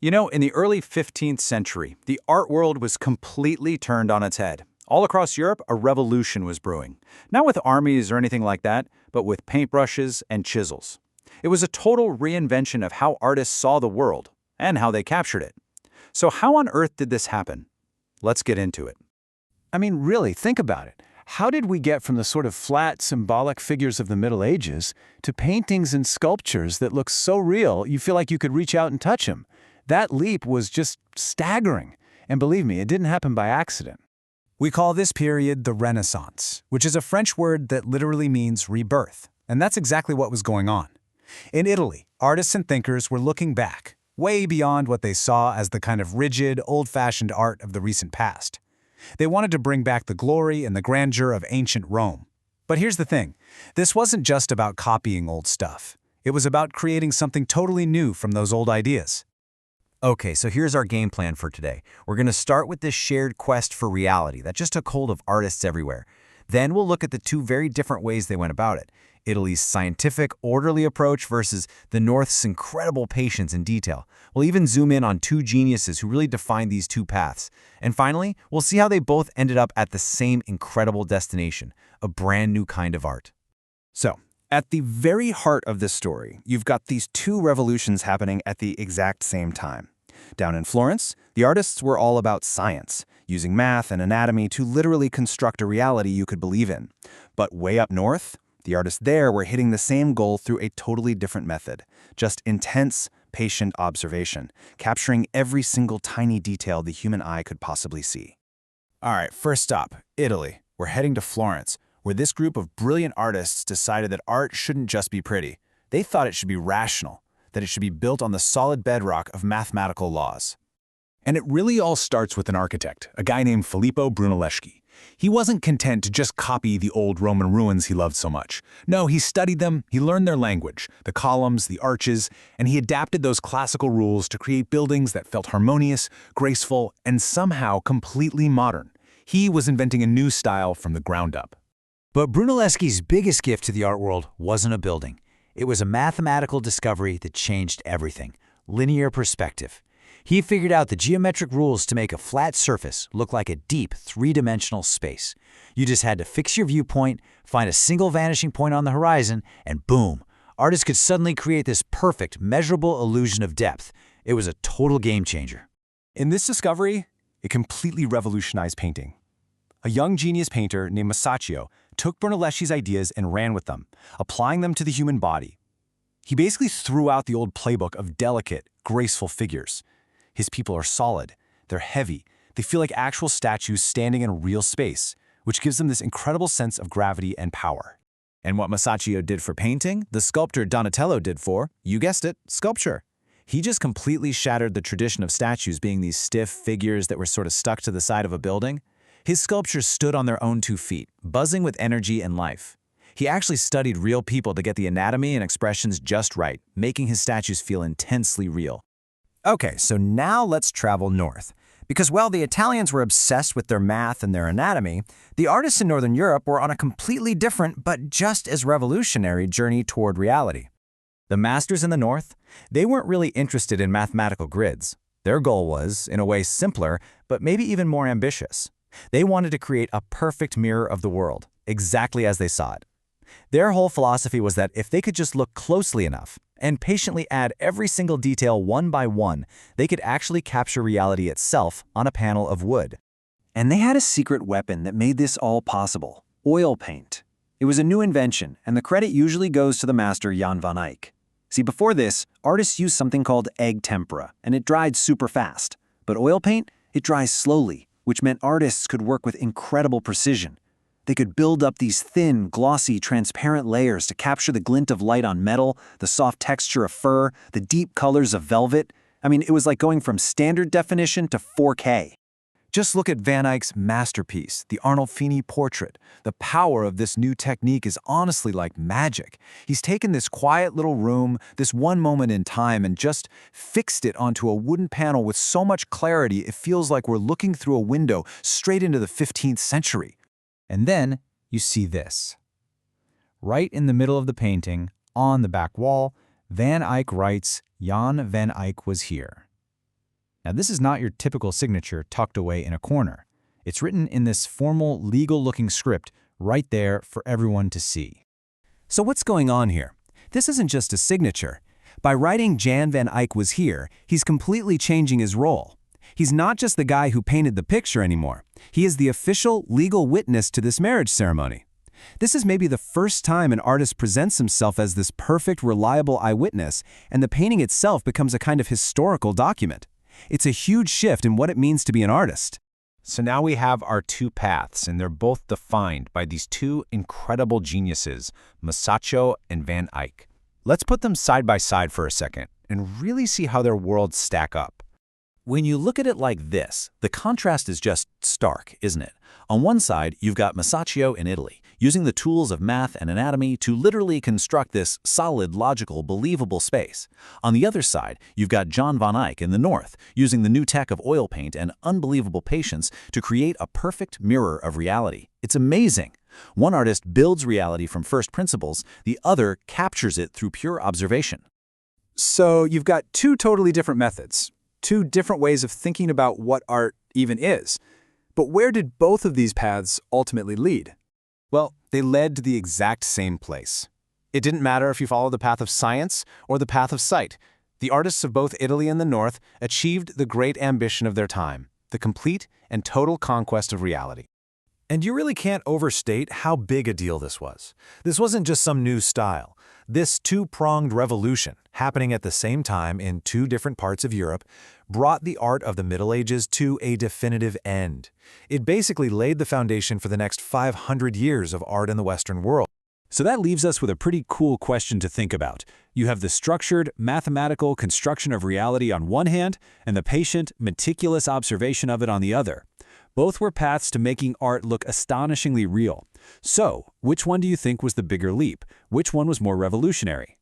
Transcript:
In the early 15th century, the art world was completely turned on its head. All across Europe, a revolution was brewing. Not with armies or anything like that, but with paintbrushes and chisels. It was a total reinvention of how artists saw the world and how they captured it. So how on earth did this happen? Let's get into it. I mean, really, think about it. How did we get from the sort of flat, symbolic figures of the Middle Ages to paintings and sculptures that look so real you feel like you could reach out and touch them? That leap was just staggering. And believe me, it didn't happen by accident. We call this period the Renaissance, which is a French word that literally means rebirth. And that's exactly what was going on. In Italy, artists and thinkers were looking back, way beyond what they saw as the kind of rigid, old-fashioned art of the recent past. They wanted to bring back the glory and the grandeur of ancient Rome. But here's the thing. This wasn't just about copying old stuff. It was about creating something totally new from those old ideas. Okay, so here's our game plan for today. We're going to start with this shared quest for reality that just took hold of artists everywhere. Then we'll look at the two very different ways they went about it. Italy's scientific, orderly approach versus the North's incredible patience and detail. We'll even zoom in on two geniuses who really defined these two paths. And finally, we'll see how they both ended up at the same incredible destination, a brand new kind of art. So, at the very heart of this story, you've got these two revolutions happening at the exact same time. Down in Florence, the artists were all about science, using math and anatomy to literally construct a reality you could believe in. But way up north, the artists there were hitting the same goal through a totally different method, just intense, patient observation, capturing every single tiny detail the human eye could possibly see. All right, first stop, Italy. We're heading to Florence, where this group of brilliant artists decided that art shouldn't just be pretty. They thought it should be rational, that it should be built on the solid bedrock of mathematical laws. And it really all starts with an architect, a guy named Filippo Brunelleschi. He wasn't content to just copy the old Roman ruins he loved so much. No, he studied them, he learned their language, the columns, the arches, and he adapted those classical rules to create buildings that felt harmonious, graceful, and somehow completely modern. He was inventing a new style from the ground up. But Brunelleschi's biggest gift to the art world wasn't a building. It was a mathematical discovery that changed everything: linear perspective. He figured out the geometric rules to make a flat surface look like a deep, three-dimensional space. You just had to fix your viewpoint, find a single vanishing point on the horizon, and boom, artists could suddenly create this perfect, measurable illusion of depth. It was a total game changer. In this discovery, it completely revolutionized painting. A young genius painter named Masaccio took Brunelleschi's ideas and ran with them, applying them to the human body. He basically threw out the old playbook of delicate, graceful figures. His people are solid, they're heavy, they feel like actual statues standing in a real space, which gives them this incredible sense of gravity and power. And what Masaccio did for painting, the sculptor Donatello did for, you guessed it, sculpture. He just completely shattered the tradition of statues being these stiff figures that were sort of stuck to the side of a building. His sculptures stood on their own 2 feet, buzzing with energy and life. He actually studied real people to get the anatomy and expressions just right, making his statues feel intensely real. Okay, so now let's travel north. Because while the Italians were obsessed with their math and their anatomy, the artists in Northern Europe were on a completely different but just as revolutionary journey toward reality. The masters in the north, they weren't really interested in mathematical grids. Their goal was, in a way, simpler, but maybe even more ambitious. They wanted to create a perfect mirror of the world, exactly as they saw it. Their whole philosophy was that if they could just look closely enough and patiently add every single detail one by one, they could actually capture reality itself on a panel of wood. And they had a secret weapon that made this all possible: oil paint. It was a new invention, and the credit usually goes to the master Jan van Eyck. See, before this, artists used something called egg tempera, and it dried super fast. But oil paint, it dries slowly, which meant artists could work with incredible precision. They could build up these thin, glossy, transparent layers to capture the glint of light on metal, the soft texture of fur, the deep colors of velvet. I mean, it was like going from standard definition to 4K. Just look at Van Eyck's masterpiece, the Arnolfini portrait. The power of this new technique is honestly like magic. He's taken this quiet little room, this one moment in time, and just fixed it onto a wooden panel with so much clarity it feels like we're looking through a window straight into the 15th century. And then you see this. Right in the middle of the painting, on the back wall, Van Eyck writes, "Jan van Eyck was here." Now, this is not your typical signature tucked away in a corner. It's written in this formal, legal-looking script right there for everyone to see. So what's going on here? This isn't just a signature. By writing Jan van Eyck was here, he's completely changing his role. He's not just the guy who painted the picture anymore. He is the official, legal witness to this marriage ceremony. This is maybe the first time an artist presents himself as this perfect, reliable eyewitness, and the painting itself becomes a kind of historical document. It's a huge shift in what it means to be an artist. So now we have our two paths, and they're both defined by these two incredible geniuses, Masaccio and Van Eyck. Let's put them side by side for a second and really see how their worlds stack up. When you look at it like this, the contrast is just stark, isn't it? On one side, you've got Masaccio in Italy, using the tools of math and anatomy to literally construct this solid, logical, believable space. On the other side, you've got Jan van Eyck in the north, using the new tech of oil paint and unbelievable patience to create a perfect mirror of reality. It's amazing. One artist builds reality from first principles, the other captures it through pure observation. So you've got two totally different methods, two different ways of thinking about what art even is. But where did both of these paths ultimately lead? Well, they led to the exact same place. It didn't matter if you followed the path of science or the path of sight. The artists of both Italy and the North achieved the great ambition of their time, the complete and total conquest of reality. And you really can't overstate how big a deal this was. This wasn't just some new style. This two-pronged revolution, happening at the same time in two different parts of Europe, brought the art of the Middle Ages to a definitive end. It basically laid the foundation for the next 500 years of art in the Western world. So that leaves us with a pretty cool question to think about. You have the structured, mathematical construction of reality on one hand, and the patient, meticulous observation of it on the other. Both were paths to making art look astonishingly real. So, which one do you think was the bigger leap? Which one was more revolutionary?